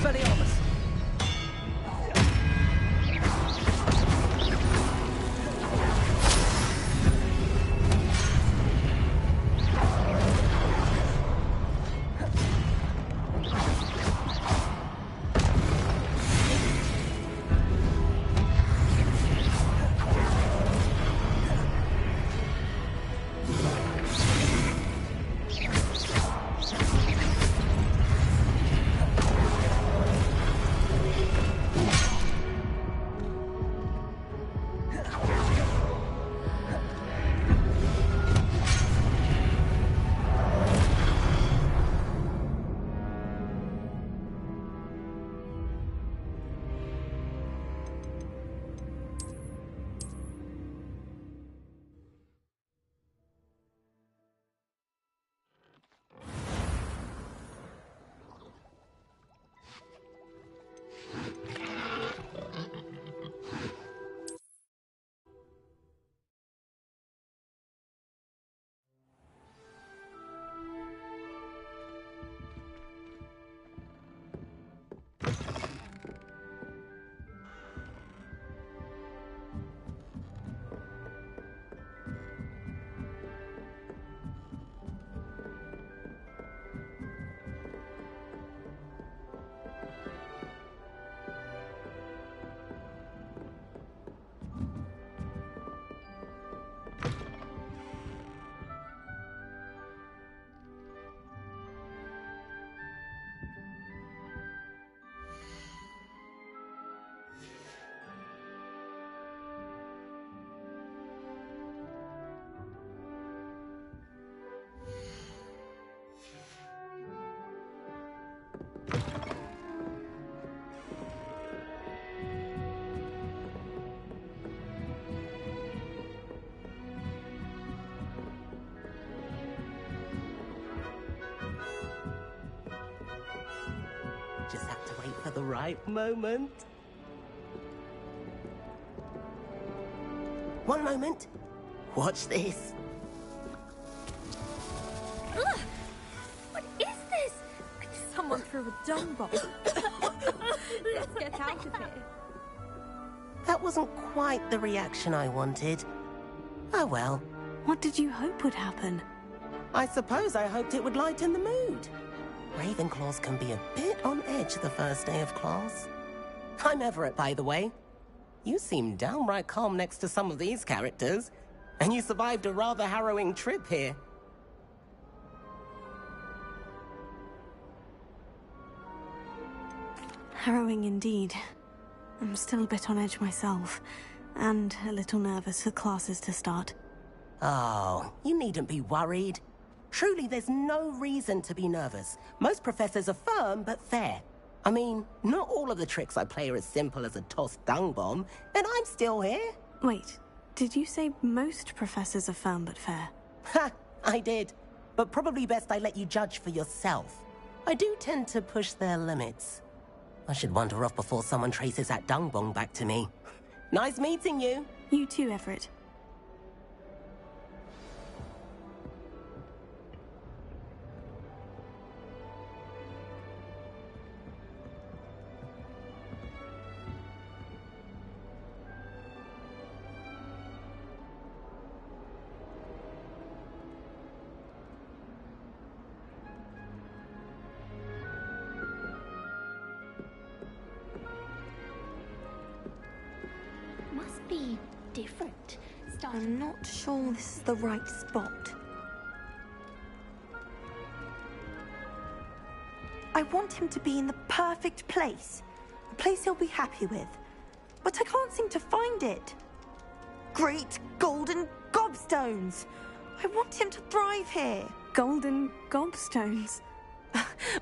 Expelliarmus! Just have to wait for the right moment. One moment. Watch this. Ugh! What is this? Someone threw a dung bomb. Let's get out of here. That wasn't quite the reaction I wanted. Oh well. What did you hope would happen? I suppose I hoped it would lighten the mood. Ravenclaws can be a bit on edge the first day of class. I'm Everett, by the way. You seem downright calm next to some of these characters, and you survived a rather harrowing trip here. Harrowing indeed. I'm still a bit on edge myself, and a little nervous for classes to start. Oh, you needn't be worried. Truly, there's no reason to be nervous. Most professors are firm but fair. I mean, not all of the tricks I play are as simple as a tossed dung bomb, and I'm still here. Wait, did you say most professors are firm but fair? Ha, I did. But probably best I let you judge for yourself. I do tend to push their limits. I should wander off before someone traces that dung bomb back to me. Nice meeting you. You too, Everett. Must be different. I'm not sure this is the right spot. I want him to be in the perfect place. A place he'll be happy with. But I can't seem to find it. Great golden gobstones! I want him to thrive here. Golden gobstones.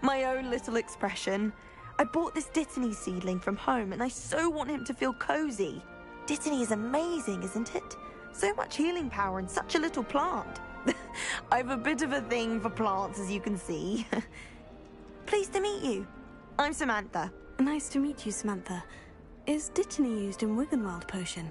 My own little expression. I bought this Dittany seedling from home and I so want him to feel cozy. Dittany is amazing, isn't it? So much healing power in such a little plant. I've a bit of a thing for plants, as you can see. Pleased to meet you. I'm Samantha. Nice to meet you, Samantha. Is Dittany used in Wiggenweld potion?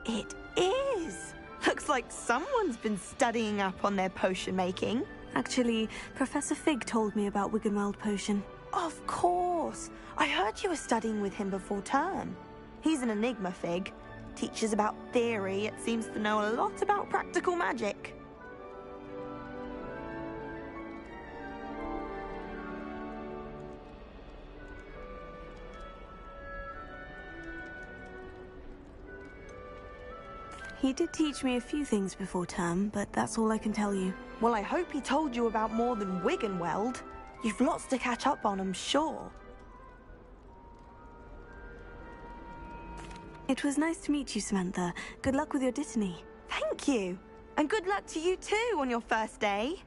It is. Looks like someone's been studying up on their potion making. Actually, Professor Fig told me about Wiggenweld potion. Of course. I heard you were studying with him before term. He's an enigma fig. Teaches about theory, yet seems to know a lot about practical magic. He did teach me a few things before term, but that's all I can tell you. Well, I hope he told you about more than Wiggenweld. You've lots to catch up on, I'm sure. It was nice to meet you, Samantha. Good luck with your Dittany. Thank you. And good luck to you too on your first day.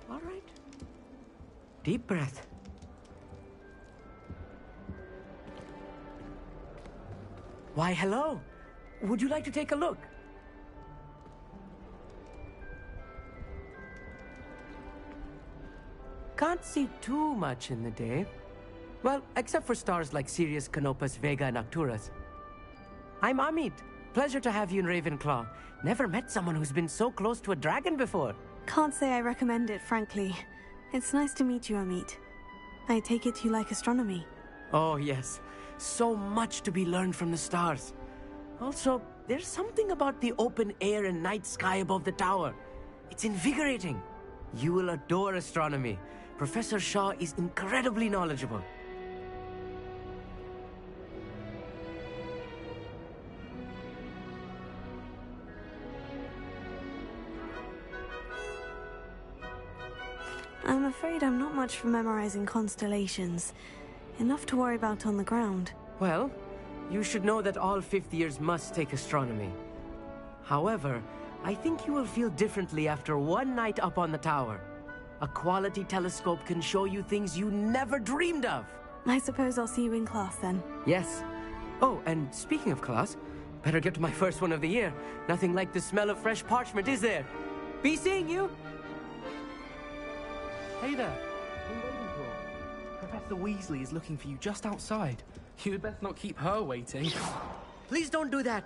All right. Deep breath. Why, hello. Would you like to take a look? Can't see too much in the day. Well, except for stars like Sirius, Canopus, Vega, and Arcturus. I'm Amit. Pleasure to have you in Ravenclaw. Never met someone who's been so close to a dragon before. Can't say I recommend it, frankly. It's nice to meet you, Amit. I take it you like astronomy. Oh, yes. So much to be learned from the stars. Also, there's something about the open air and night sky above the tower. It's invigorating. You will adore astronomy. Professor Shaw is incredibly knowledgeable. I'm afraid I'm not much for memorizing constellations. Enough to worry about on the ground. Well, you should know that all fifth years must take astronomy. However, I think you will feel differently after one night up on the tower. A quality telescope can show you things you never dreamed of. I suppose I'll see you in class then. Yes. Oh, and speaking of class, better get to my first one of the year. Nothing like the smell of fresh parchment, is there? Be seeing you! Hey there. What are you waiting for? Professor Weasley is looking for you just outside. You'd best not keep her waiting. Please don't do that.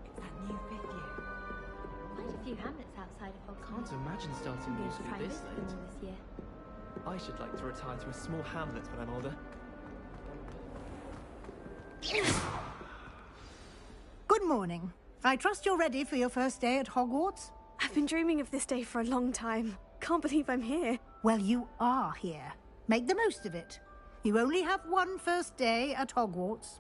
It's that new fifth year. Quite a few hamlets outside of Hogwarts. Can't imagine starting I'm new going to school try this visiting late. them this year. I should like to retire to a small hamlet when I'm older. Good morning. I trust you're ready for your first day at Hogwarts? I've been dreaming of this day for a long time. Can't believe I'm here. Well, you are here. Make the most of it. You only have one first day at Hogwarts.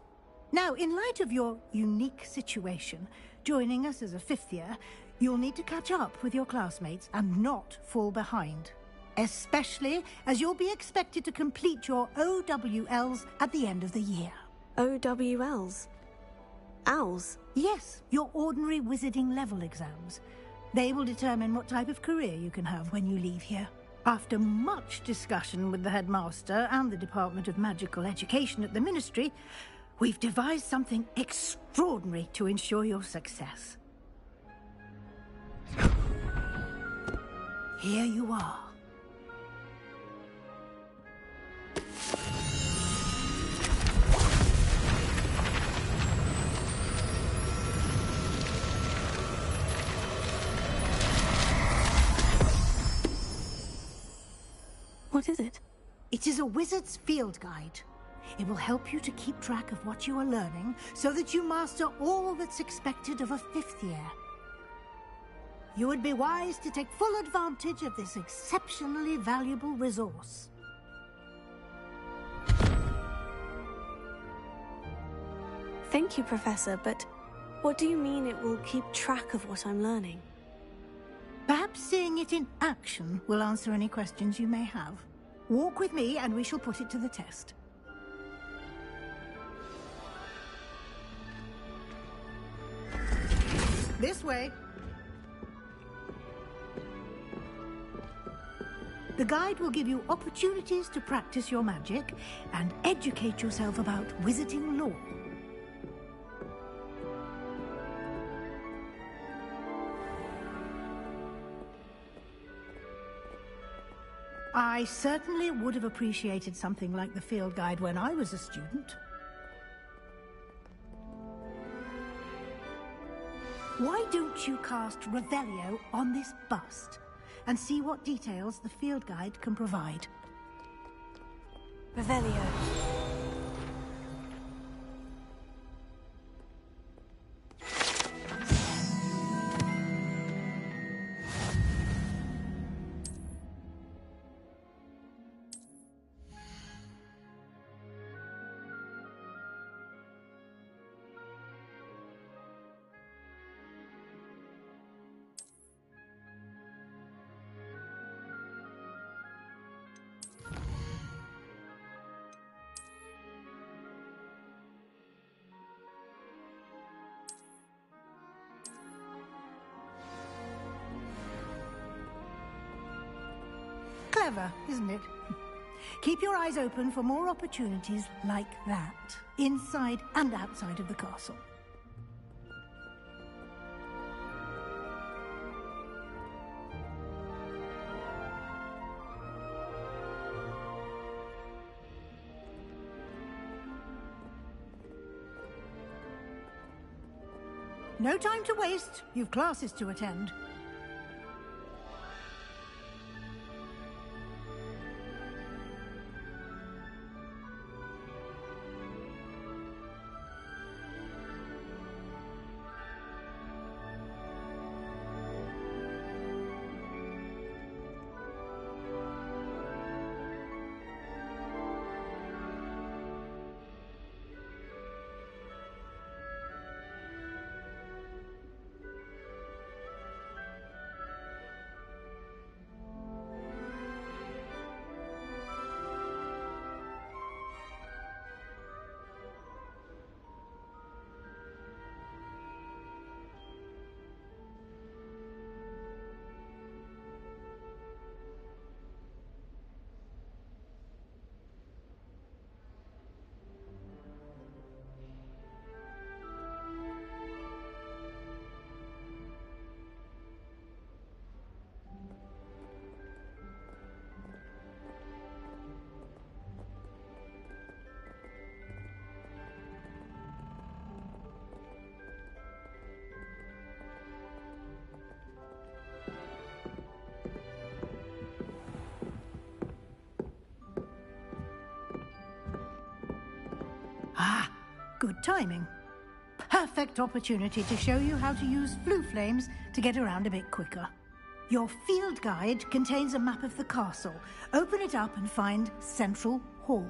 Now, in light of your unique situation, joining us as a fifth year, you'll need to catch up with your classmates and not fall behind. Especially as you'll be expected to complete your OWLs at the end of the year. OWLs? Owls? Yes, your ordinary wizarding level exams. They will determine what type of career you can have when you leave here. After much discussion with the headmaster and the Department of Magical Education at the Ministry, we've devised something extraordinary to ensure your success. Here you are. What is it? It is a wizard's field guide. It will help you to keep track of what you are learning so that you master all that's expected of a fifth year. You would be wise to take full advantage of this exceptionally valuable resource. Thank you, Professor, but what do you mean it will keep track of what I'm learning? Perhaps seeing it in action will answer any questions you may have. Walk with me and we shall put it to the test. This way. The guide will give you opportunities to practice your magic and educate yourself about wizarding lore. I certainly would have appreciated something like the field guide when I was a student. Why don't you cast Revelio on this bust and see what details the field guide can provide? Revelio. Clever, isn't it? Keep your eyes open for more opportunities like that, inside and outside of the castle. No time to waste. You've classes to attend. Good timing. Perfect opportunity to show you how to use flue flames to get around a bit quicker. Your field guide contains a map of the castle. Open it up and find Central Hall.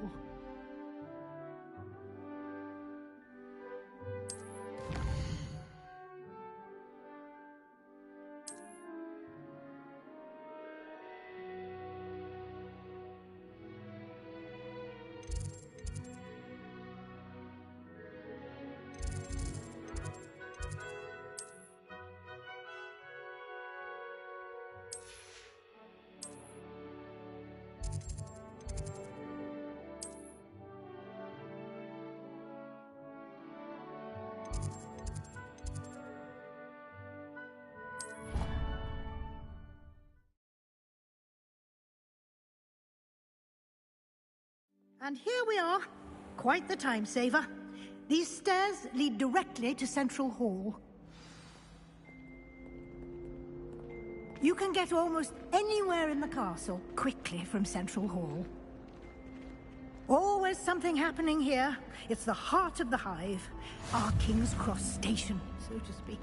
And here we are. Quite the time saver. These stairs lead directly to Central Hall. You can get almost anywhere in the castle quickly from Central Hall. Always something happening here. It's the heart of the Hive. Our King's Cross station, so to speak.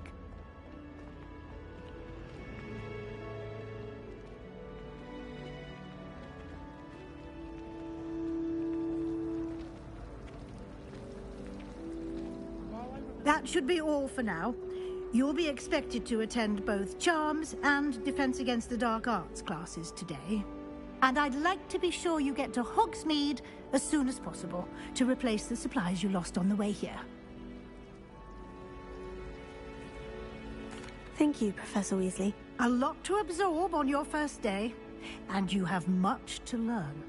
That should be all for now. You'll be expected to attend both Charms and Defense Against the Dark Arts classes today. And I'd like to be sure you get to Hogsmeade as soon as possible to replace the supplies you lost on the way here. Thank you, Professor Weasley. A lot to absorb on your first day, and you have much to learn.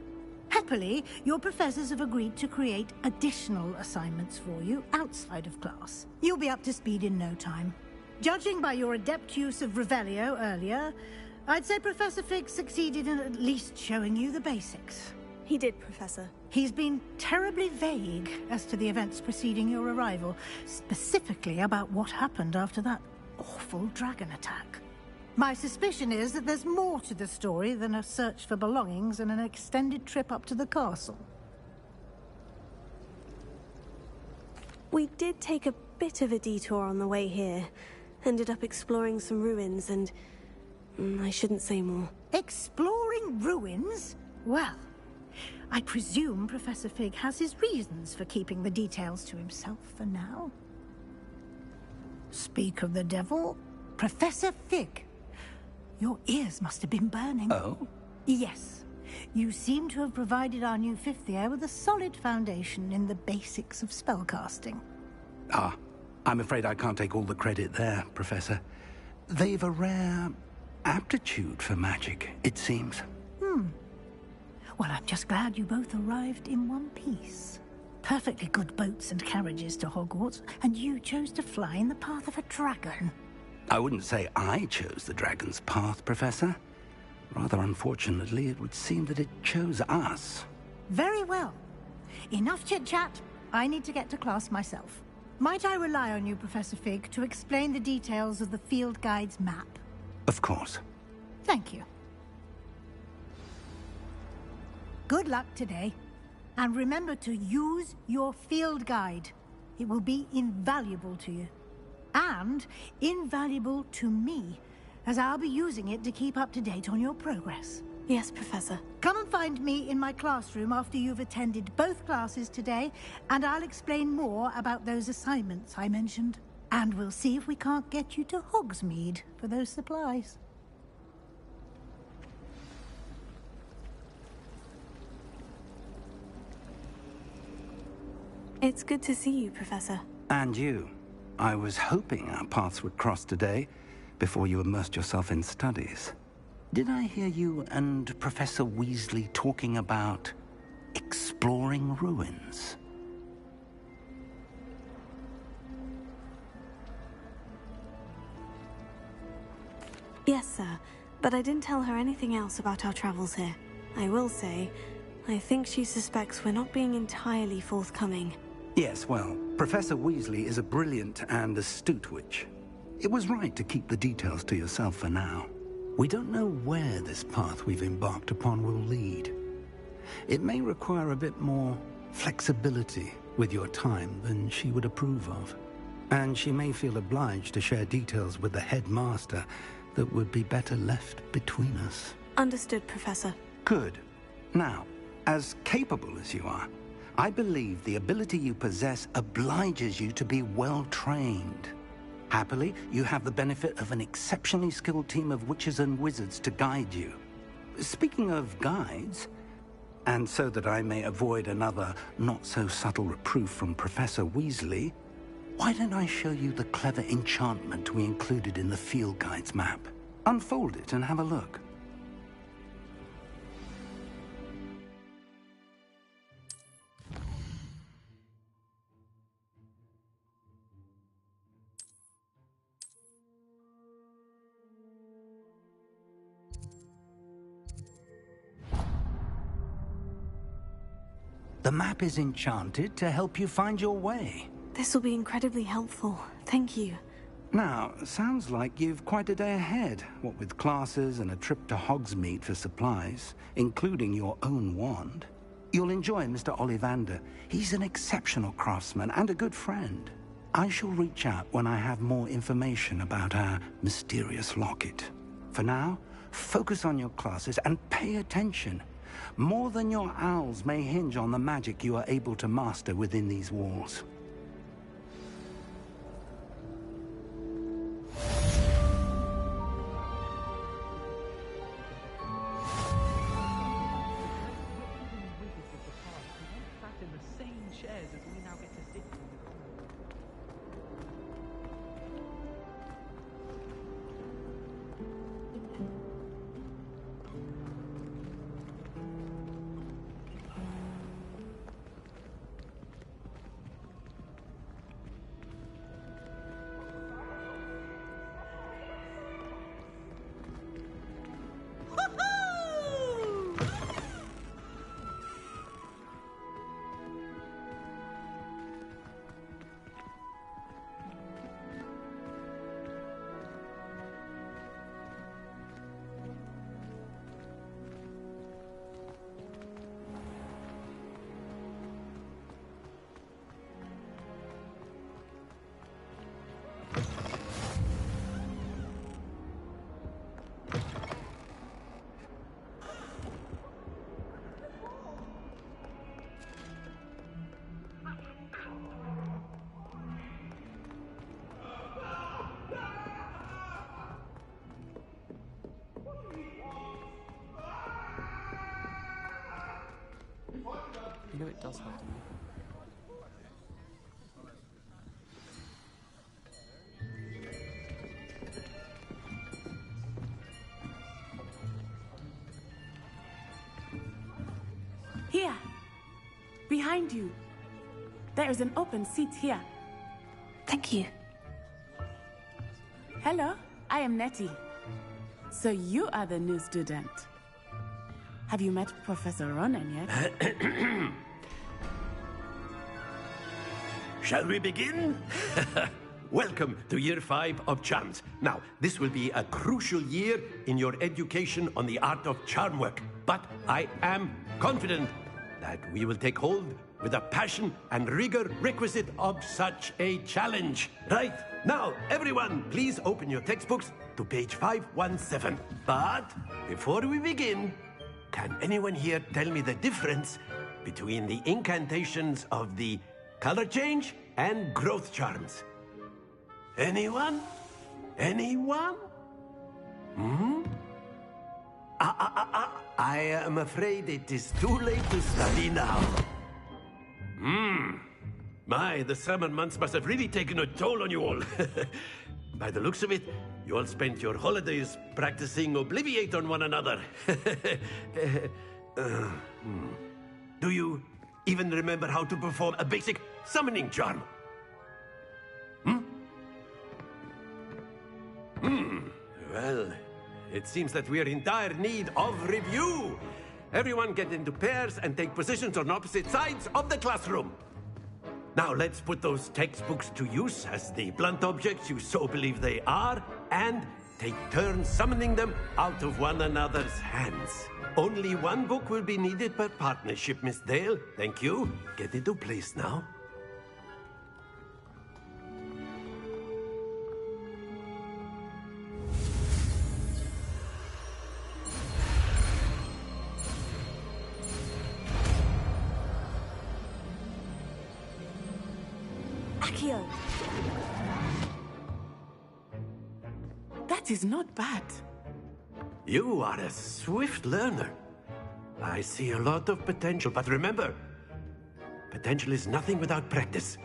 Happily, your professors have agreed to create additional assignments for you outside of class. You'll be up to speed in no time. Judging by your adept use of Revelio earlier, I'd say Professor Fig succeeded in at least showing you the basics. He did, Professor. He's been terribly vague as to the events preceding your arrival, specifically about what happened after that awful dragon attack. My suspicion is that there's more to the story than a search for belongings and an extended trip up to the castle. We did take a bit of a detour on the way here. Ended up exploring some ruins and... I shouldn't say more. Exploring ruins? Well, I presume Professor Fig has his reasons for keeping the details to himself for now. Speak of the devil, Professor Fig. Your ears must have been burning. Oh? Yes. You seem to have provided our new fifth year with a solid foundation in the basics of spellcasting. Ah, I'm afraid I can't take all the credit there, Professor. They've a rare aptitude for magic, it seems. Well, I'm just glad you both arrived in one piece. Perfectly good boats and carriages to Hogwarts, and you chose to fly in the path of a dragon. I wouldn't say I chose the dragon's path, Professor. Rather unfortunately, it would seem that it chose us. Very well. Enough chit-chat. I need to get to class myself. Might I rely on you, Professor Fig, to explain the details of the field guide's map? Of course. Thank you. Good luck today. And remember to use your field guide. It will be invaluable to you. And invaluable to me, as I'll be using it to keep up to date on your progress. Yes, Professor. Come and find me in my classroom after you've attended both classes today, and I'll explain more about those assignments I mentioned. And we'll see if we can't get you to Hogsmeade for those supplies. It's good to see you, Professor. And you. I was hoping our paths would cross today, before you immersed yourself in studies. Did I hear you and Professor Weasley talking about exploring ruins? Yes, sir. But I didn't tell her anything else about our travels here. I will say, I think she suspects we're not being entirely forthcoming. Yes, well, Professor Weasley is a brilliant and astute witch. It was right to keep the details to yourself for now. We don't know where this path we've embarked upon will lead. It may require a bit more flexibility with your time than she would approve of. And she may feel obliged to share details with the headmaster that would be better left between us. Understood, Professor. Good. Now, as capable as you are, I believe the ability you possess obliges you to be well-trained. Happily, you have the benefit of an exceptionally skilled team of witches and wizards to guide you. Speaking of guides, and so that I may avoid another not-so-subtle reproof from Professor Weasley, why don't I show you the clever enchantment we included in the field guide's map? Unfold it and have a look. The map is enchanted to help you find your way. This will be incredibly helpful. Thank you. Now, sounds like you've quite a day ahead, what with classes and a trip to Hogsmeade for supplies, including your own wand. You'll enjoy Mr. Ollivander. He's an exceptional craftsman and a good friend. I shall reach out when I have more information about our mysterious locket. For now, focus on your classes and pay attention. More than your owls may hinge on the magic you are able to master within these walls. You know it does have to be. Here! Behind you. There is an open seat here. Thank you. Hello, I am Nettie. So you are the new student. Have you met Professor Ronan yet? Shall we begin? Welcome to Year 5 of Charms. Now, this will be a crucial year in your education on the art of charm work. But I am confident that we will take hold with the passion and rigor requisite of such a challenge. Right, now, everyone, please open your textbooks to page 517. But before we begin, can anyone here tell me the difference between the incantations of the color change and growth charms? Anyone? Anyone? I am afraid it is too late to study now. My, the summer months must have really taken a toll on you all. By the looks of it, you all spent your holidays practicing Obliviate on one another. Do you even remember how to perform a basic summoning charm? Well, it seems that we are in dire need of review. Everyone get into pairs and take positions on opposite sides of the classroom. Now let's put those textbooks to use as the blunt objects you so believe they are, and take turns summoning them out of one another's hands. Only one book will be needed per partnership, Miss Dale. Thank you. Get into place now. Akio! That is not bad. You are a swift learner. I see a lot of potential, but remember, potential is nothing without practice.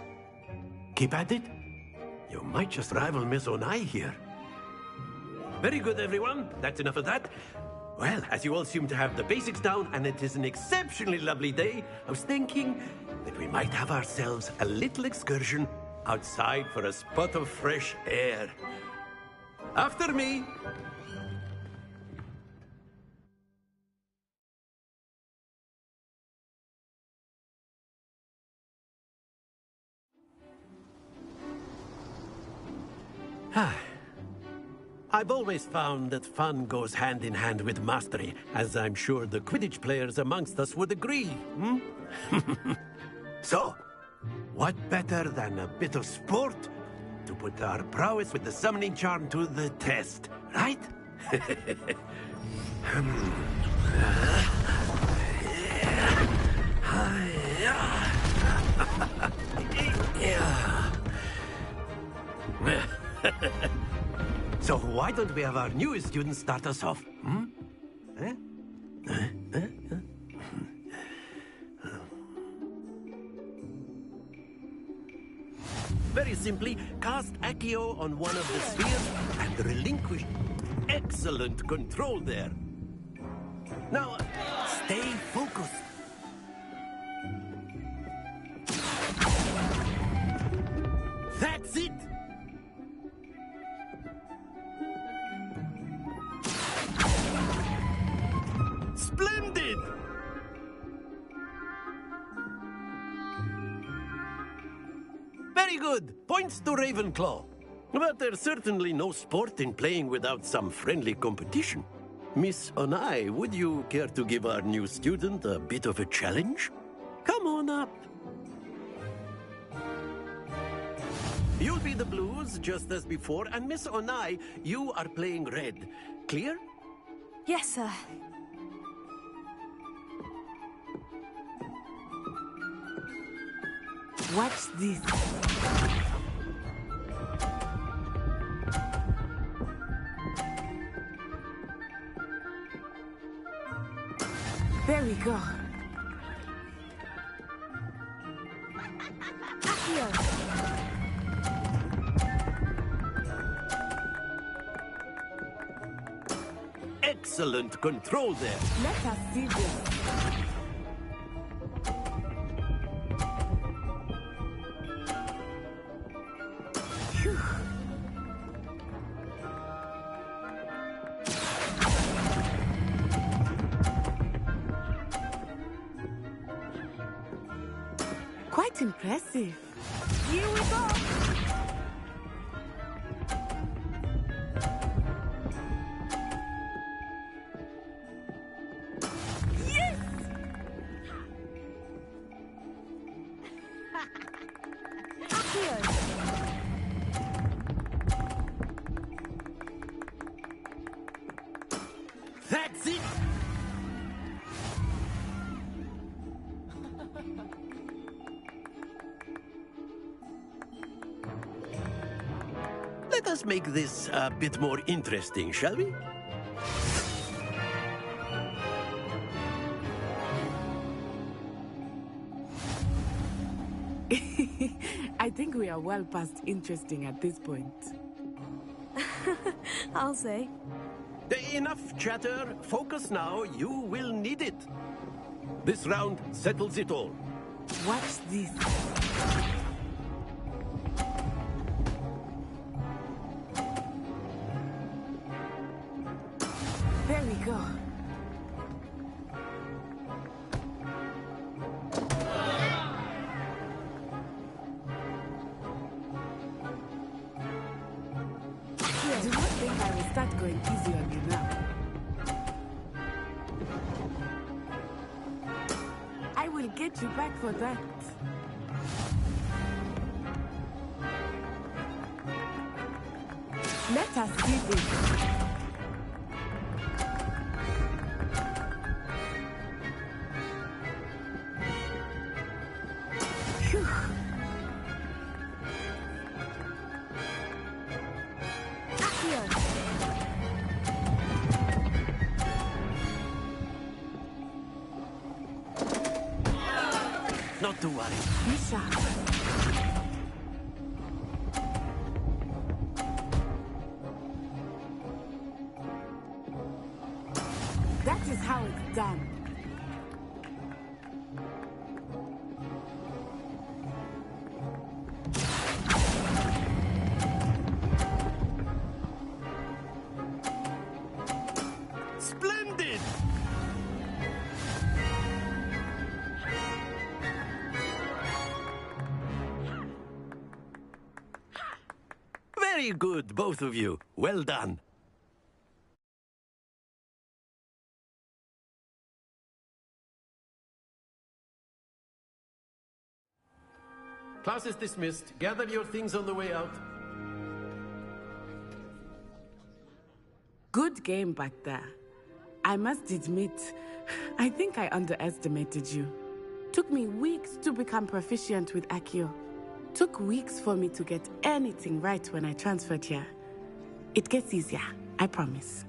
Keep at it. You might just rival Miss Onai here. Very good, everyone. That's enough of that. Well, as you all seem to have the basics down, and it is an exceptionally lovely day, I was thinking that we might have ourselves a little excursion outside for a spot of fresh air. After me. I've always found that fun goes hand in hand with mastery, as I'm sure the Quidditch players amongst us would agree. So, what better than a bit of sport to put our prowess with the summoning charm to the test, right? So why don't we have our newest student start us off? Very simply, cast Accio on one of the spheres and relinquish. Excellent control there. Now, stay focused. That's it! Splendid! Very good. Points to Ravenclaw. But there's certainly no sport in playing without some friendly competition. Miss Onai, would you care to give our new student a bit of a challenge? Come on up. You'll be the blues, just as before, and Miss Onai, you are playing red. Clear? Yes, sir. Watch this. There we go. Excellent control there. Let us see this. Phew. Quite impressive. Here we go. That's it! Let us make this a bit more interesting, shall we? I think we are well past interesting at this point. I'll say. Enough chatter. Focus now. You will need it. This round settles it all. Watch this. There we go. Do not think I will start going easy on you now. I will get you back for that. Let us see this. Phew. Not to worry. Be sharp. That is how it's done. Splendid! Very good, both of you. Well done. Class is dismissed. Gather your things on the way out. Good game back there. I must admit, I think I underestimated you. Took me weeks to become proficient with Accio. Took weeks for me to get anything right when I transferred here. It gets easier, I promise.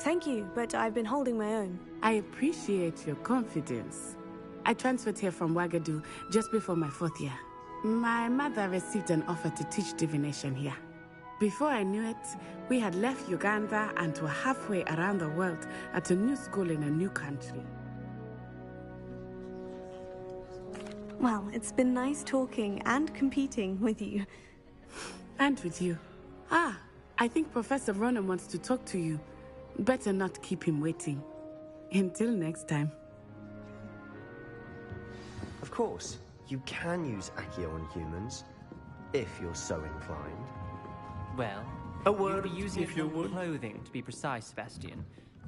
Thank you, but I've been holding my own. I appreciate your confidence. I transferred here from Wagadu just before my 4th year. My mother received an offer to teach divination here. Before I knew it, we had left Uganda and were halfway around the world at a new school in a new country. Well, it's been nice talking and competing with you. And with you. Ah, I think Professor Ronan wants to talk to you. Better not keep him waiting. Until next time. Of course, you can use Accio on humans, if you're so inclined. Well, A word, you'll be using if it you on would. clothing, to be precise, Sebastian.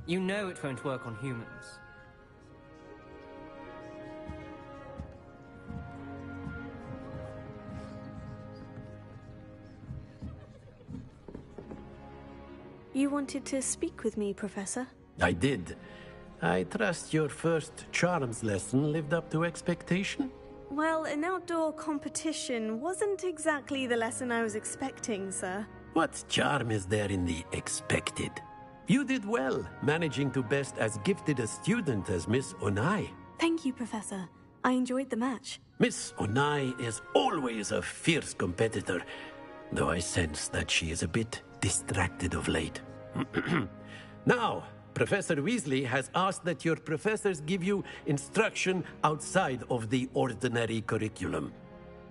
You know it won't work on humans. You wanted to speak with me, Professor? I did. I trust your first charms lesson lived up to expectation? Well, an outdoor competition wasn't exactly the lesson I was expecting, sir. What charm is there in the expected? You did well, managing to best as gifted a student as Miss Onai. Thank you, Professor. I enjoyed the match. Miss Onai is always a fierce competitor, though I sense that she is a bit distracted of late. Now, Professor Weasley has asked that your professors give you instruction outside of the ordinary curriculum.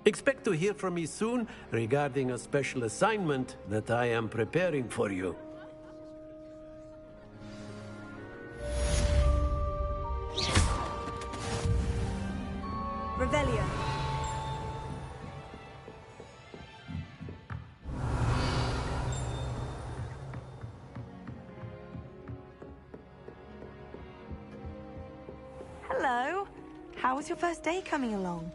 Expect to hear from me soon regarding a special assignment that I am preparing for you. Revelio. Hello. How was your first day coming along?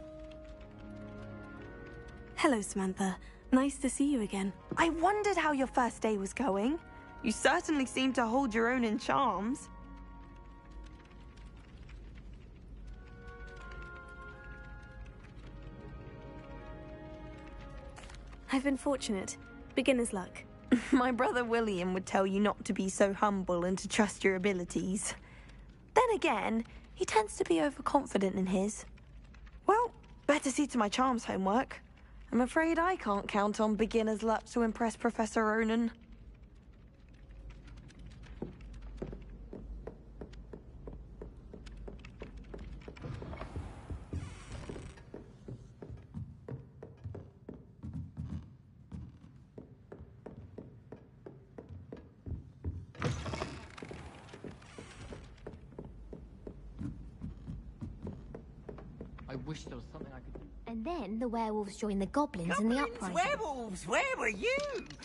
Hello, Samantha. Nice to see you again. I wondered how your first day was going. You certainly seem to hold your own in charms. I've been fortunate. Beginner's luck. My brother William would tell you not to be so humble and to trust your abilities. Then again, he tends to be overconfident in his. Well, better see to my charms homework. I'm afraid I can't count on beginner's luck to impress Professor Ronan. I wish there was something I could do. And then the werewolves joined the goblins in the uprising. Werewolves, where were you?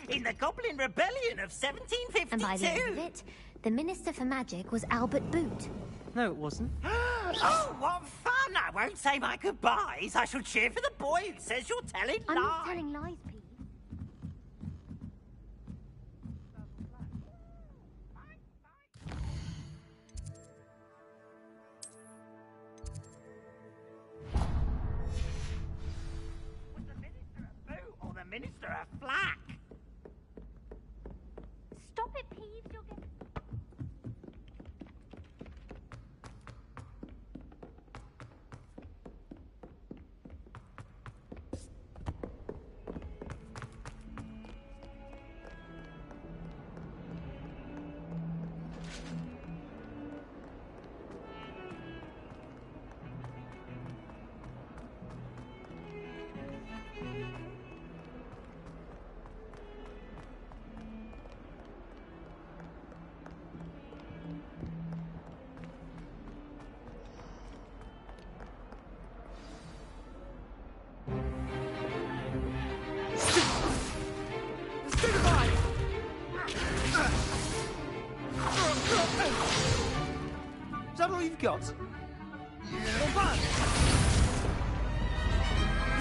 In the Goblin Rebellion of 1752. And by the end of it, the Minister for Magic was Albert Boot. No, it wasn't. Oh, what fun! I won't say my goodbyes. I shall cheer for the boy who says you're telling lies. I'm not telling lies, Pete. Was the Minister a boot or the Minister a flack? Stop it, Peeves. You'll get... Is that all you've got?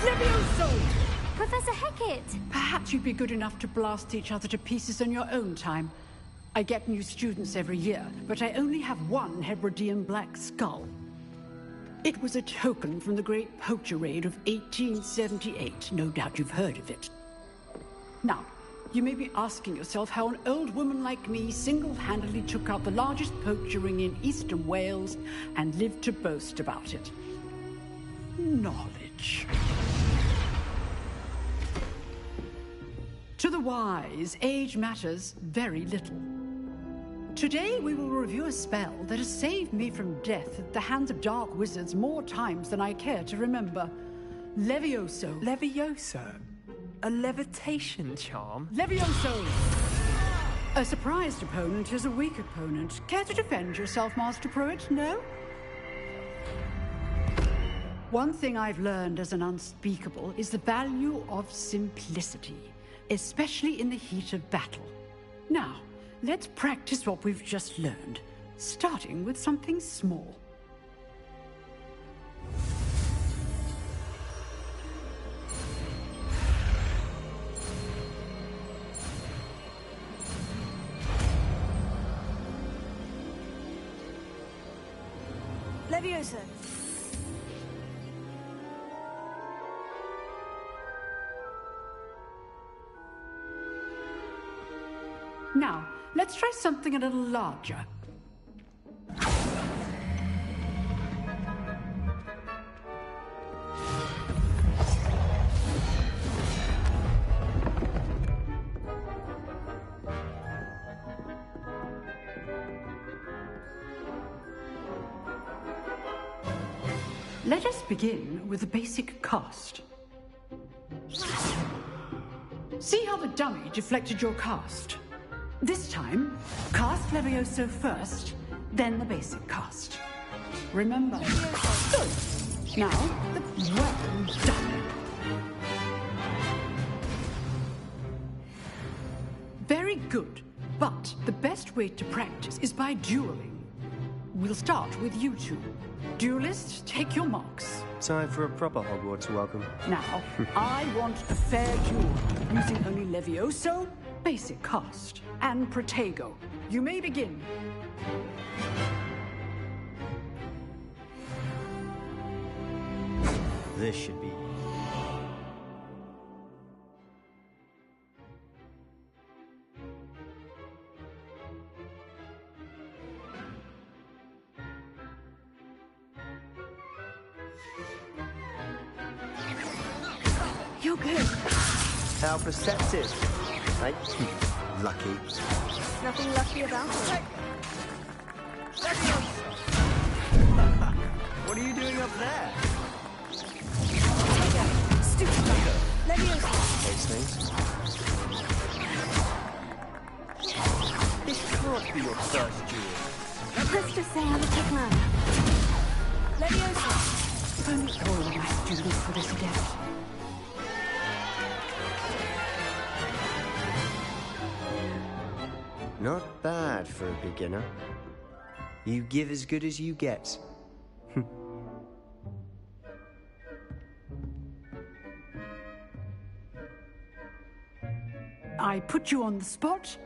Levioso! Professor Hecat! Perhaps you'd be good enough to blast each other to pieces on your own time. I get new students every year, but I only have one Hebridean black skull. It was a token from the Great Poacher Raid of 1878. No doubt you've heard of it. Now, you may be asking yourself how an old woman like me single-handedly took out the largest poacher ring in eastern Wales and lived to boast about it. Knowledge. To the wise, age matters very little. Today we will review a spell that has saved me from death at the hands of dark wizards more times than I care to remember. Levioso. Levioso? A levitation charm? Levioso! A surprised opponent is a weak opponent. Care to defend yourself, Master Pruitt? No? One thing I've learned as an unspeakable is the value of simplicity, especially in the heat of battle. Now, let's practice what we've just learned, starting with something small. Levioso. Now, let's try something a little larger. Let us begin with the basic cast. See how the dummy deflected your cast? This time, cast Levioso first, then the basic cast. Remember. Good. Now, well done. Very good. But the best way to practice is by dueling. We'll start with you two. Duelists, take your marks. Time for a proper Hogwarts welcome. Now, I want a fair duel, using only Levioso, basic cast, and Protego. You may begin. This should be... You're good. How perceptive. Right? Lucky. Nothing lucky about it. What are you doing up there? Stupid. Levioso. Those things. This can't be your first duel. Let's just say I'm a quick man. Leviosa! If only all of my students were this adept. Not bad for a beginner. You give as good as you get. I put you on the spot,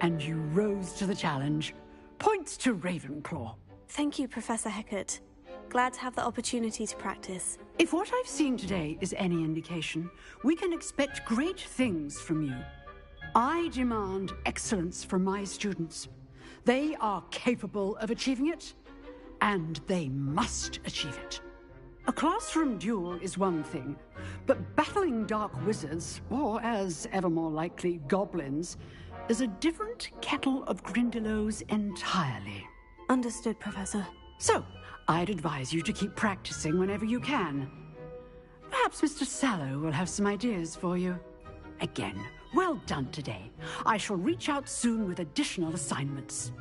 and you rose to the challenge. Points to Ravenclaw. Thank you, Professor Hecat. Glad to have the opportunity to practice. If what I've seen today is any indication, we can expect great things from you. I demand excellence from my students. They are capable of achieving it, and they must achieve it. A classroom duel is one thing, but battling dark wizards, or as ever more likely, goblins, is a different kettle of Grindylows entirely. Understood, Professor. So, I'd advise you to keep practicing whenever you can. Perhaps Mr. Sallow will have some ideas for you. Again, well done today. I shall reach out soon with additional assignments.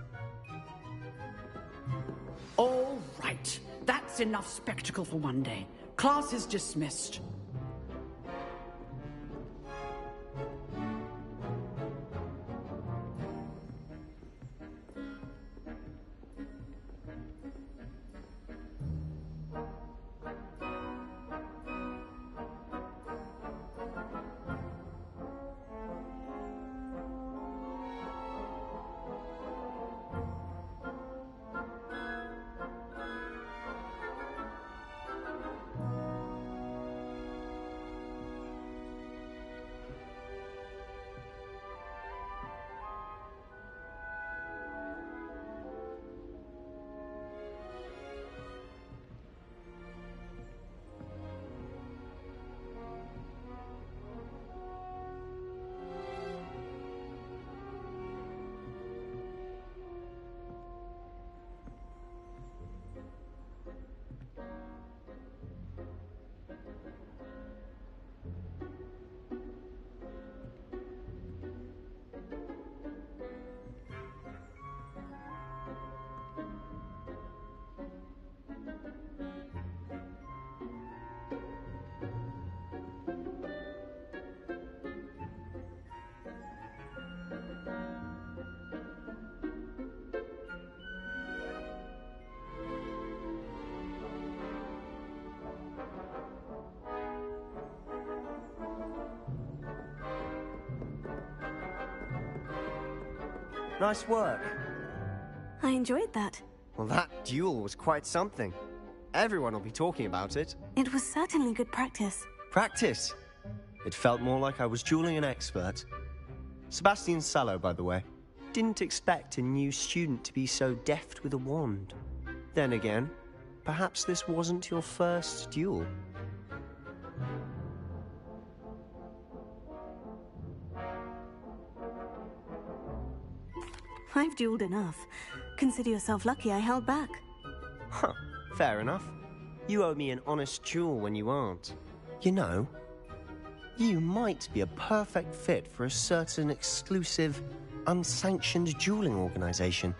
All right. That's enough spectacle for one day. Class is dismissed. Nice work. I enjoyed that. Well, that duel was quite something. Everyone will be talking about it. It was certainly good practice. Practice? It felt more like I was dueling an expert. Sebastian Sallow, by the way. Didn't expect a new student to be so deft with a wand. Then again, perhaps this wasn't your first duel. I've dueled enough. Consider yourself lucky I held back. Huh, fair enough. You owe me an honest duel when you aren't. You know, you might be a perfect fit for a certain exclusive, unsanctioned dueling organization.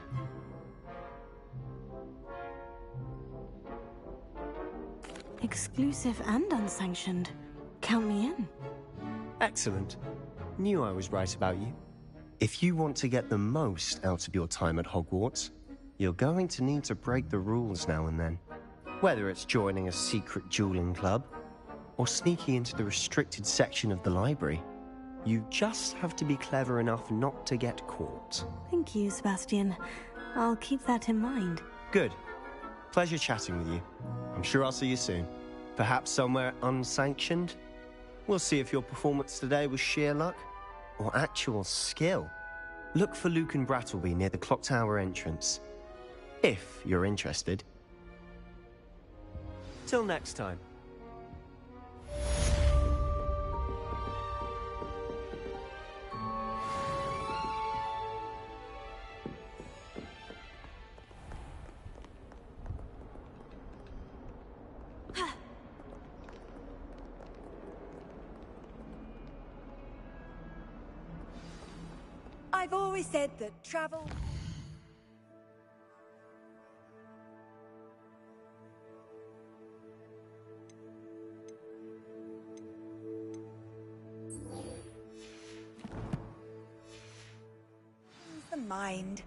Exclusive and unsanctioned. Count me in. Excellent. Knew I was right about you. If you want to get the most out of your time at Hogwarts, you're going to need to break the rules now and then. Whether it's joining a secret dueling club, or sneaking into the restricted section of the library, you just have to be clever enough not to get caught. Thank you, Sebastian. I'll keep that in mind. Good. Pleasure chatting with you. I'm sure I'll see you soon. Perhaps somewhere unsanctioned? We'll see if your performance today was sheer luck or actual skill. Look for Luke and Brattleby near the clock tower entrance, if you're interested. Till next time. I've always said that travel... the mind.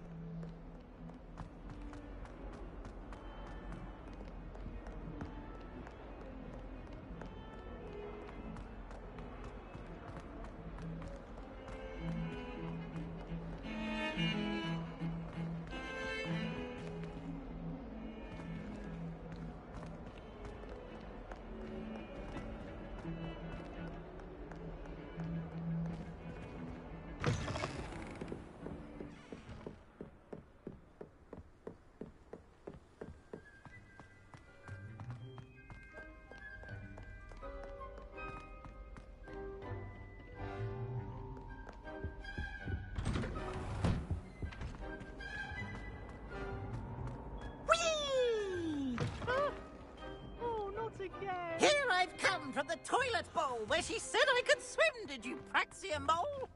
Here I've come from the toilet bowl where she said I could swim, did you Praxia Mole?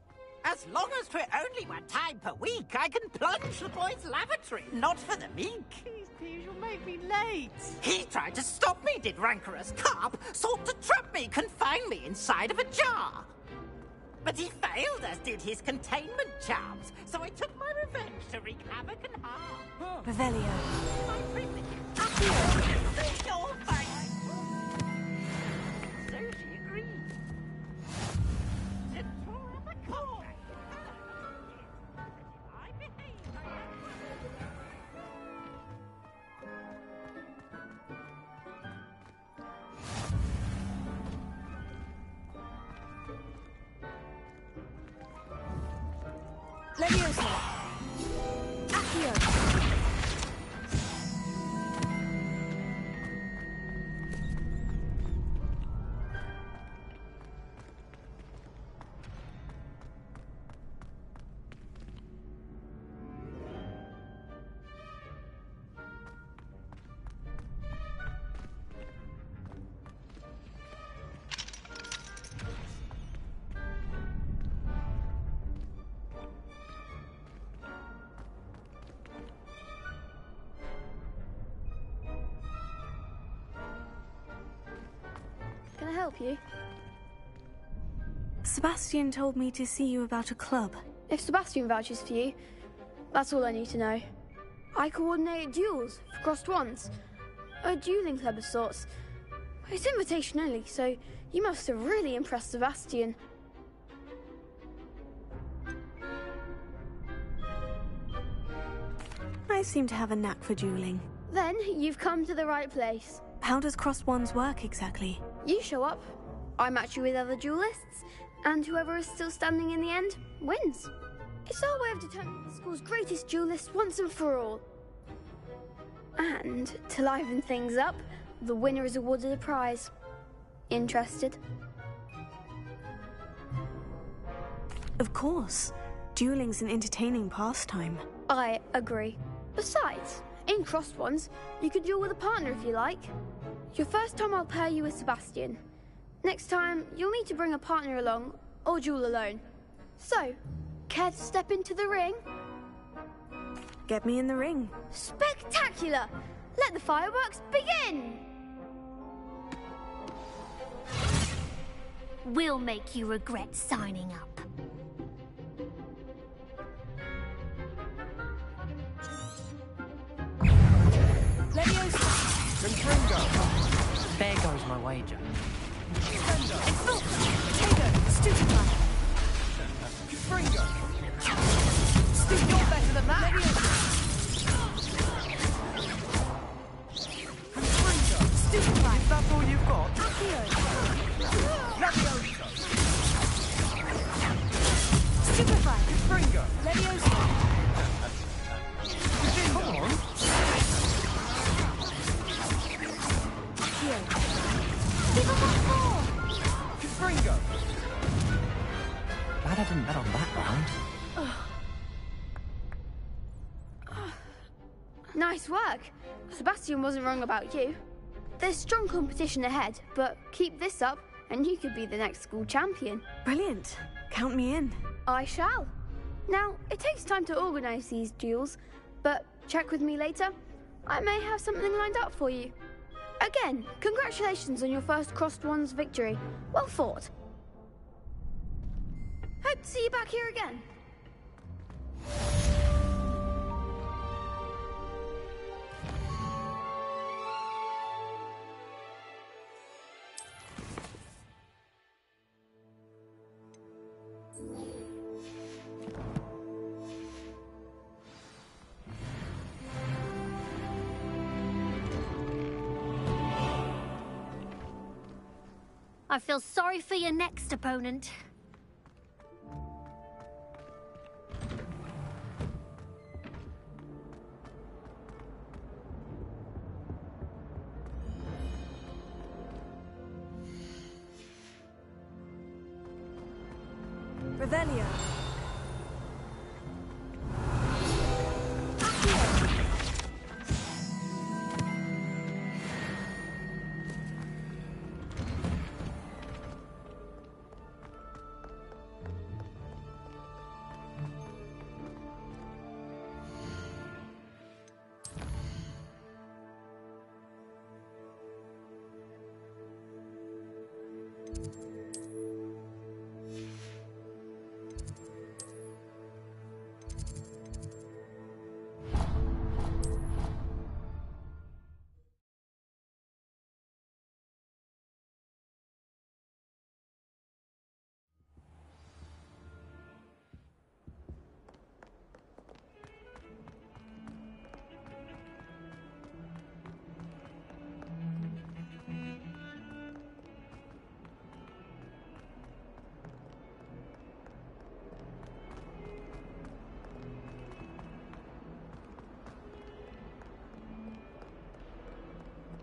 As long as 'twere only one time per week, I can plunge the boys' lavatory, not for the meek. Please, you'll make me late. He tried to stop me, did rancorous carp, sought to trap me, confine me inside of a jar. But he failed, as did his containment charms, so I took my revenge to wreak havoc and harm. Revelio. My privileges up here, see your face. So she agreed. To draw up a contract. I behaved like Leviosa! Accio! Can I help you? Sebastian told me to see you about a club. If Sebastian vouches for you, that's all I need to know. I coordinate duels for crossed wands. A dueling club of sorts. It's invitation only, so you must have really impressed Sebastian. I seem to have a knack for dueling. Then you've come to the right place. How does crossed wands work exactly? You show up, I match you with other duelists, and whoever is still standing in the end wins. It's our way of determining the school's greatest duelist once and for all. And to liven things up, the winner is awarded a prize. Interested? Of course. Dueling's an entertaining pastime. I agree. Besides, in crossed ones, you could duel with a partner if you like. Your first time I'll pair you with Sebastian. Next time, you'll need to bring a partner along, or duel alone. So, care to step into the ring? Get me in the ring. Spectacular! Let the fireworks begin! We'll make you regret signing up. There goes my wager. You're better than that! Is that all you've got? Stupefy! Springer! Leviosa! Come on! Give him one more! Springer! Glad I didn't bet on that round. Nice work. Sebastian wasn't wrong about you. There's strong competition ahead, but keep this up and you could be the next school champion. Brilliant. Count me in. I shall. Now, it takes time to organise these duels, but check with me later. I may have something lined up for you. Again, congratulations on your first Crossed Ones victory. Well fought. Hope to see you back here again. I feel sorry for your next opponent. Revelio.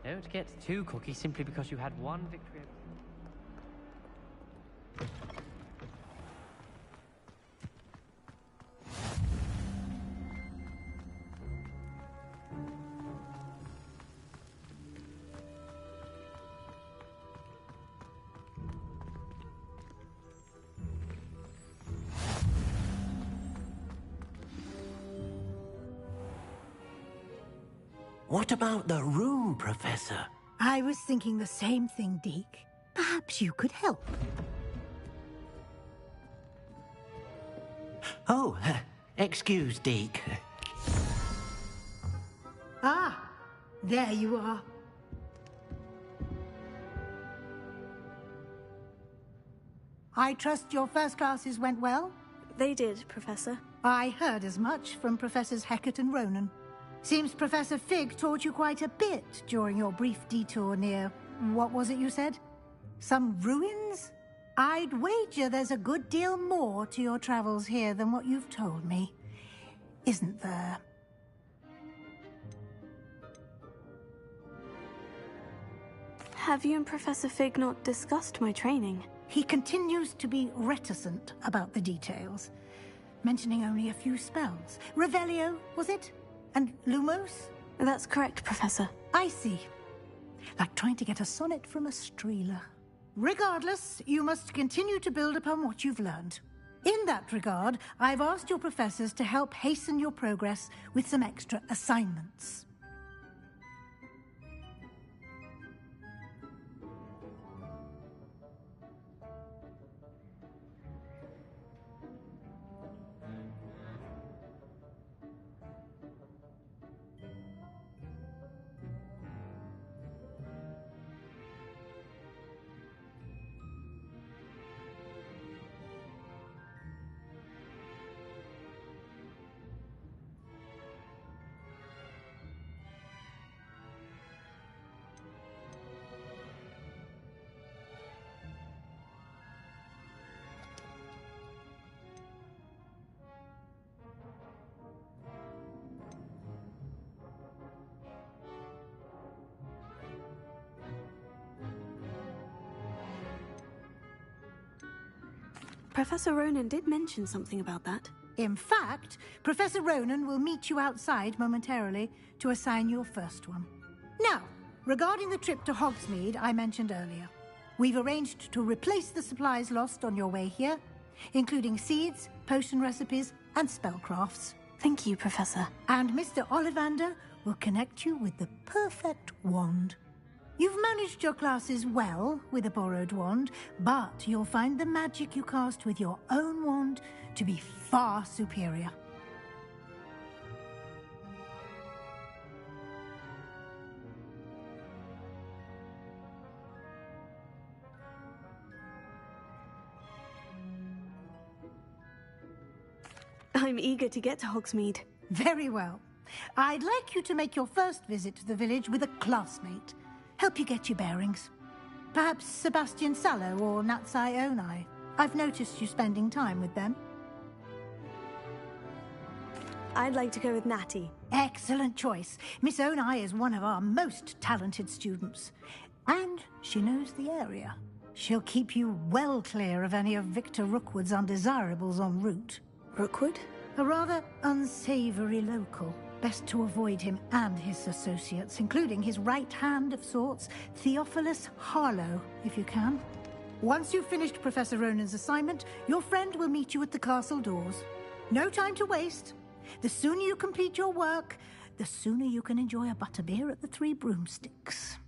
Don't get too cocky simply because you had one victory. What about the room, Professor? I was thinking the same thing, Deke. Perhaps you could help. Oh, excuse, Deke. Ah, there you are. I trust your first classes went well? They did, Professor. I heard as much from Professors Hecat and Ronan. Seems Professor Fig taught you quite a bit during your brief detour near... what was it you said? Some ruins? I'd wager there's a good deal more to your travels here than what you've told me. Isn't there? Have you and Professor Fig not discussed my training? He continues to be reticent about the details, mentioning only a few spells. Revelio, was it? And Lumos? That's correct, Professor. I see. like trying to get a sonnet from a streeler. Regardless, you must continue to build upon what you've learned. In that regard, I've asked your professors to help hasten your progress with some extra assignments. Professor Ronan did mention something about that. In fact, Professor Ronan will meet you outside momentarily to assign your first one. Now, regarding the trip to Hogsmeade I mentioned earlier, we've arranged to replace the supplies lost on your way here, including seeds, potion recipes, and spellcrafts. Thank you, Professor. And Mr. Ollivander will connect you with the perfect wand. You've managed your classes well with a borrowed wand, but you'll find the magic you cast with your own wand to be far superior. I'm eager to get to Hogsmeade. Very well. I'd like you to make your first visit to the village with a classmate. Help you get your bearings. Perhaps Sebastian Sallow or Natsai Onai. I've noticed you spending time with them. I'd like to go with Natty. Excellent choice. Miss Onai is one of our most talented students. And she knows the area. She'll keep you well clear of any of Victor Rookwood's undesirables en route. Rookwood? A rather unsavory local. Best to avoid him and his associates, including his right hand of sorts, Theophilus Harlow, if you can. Once you've finished Professor Ronan's assignment, your friend will meet you at the castle doors. No time to waste. The sooner you complete your work, the sooner you can enjoy a butterbeer at the Three Broomsticks.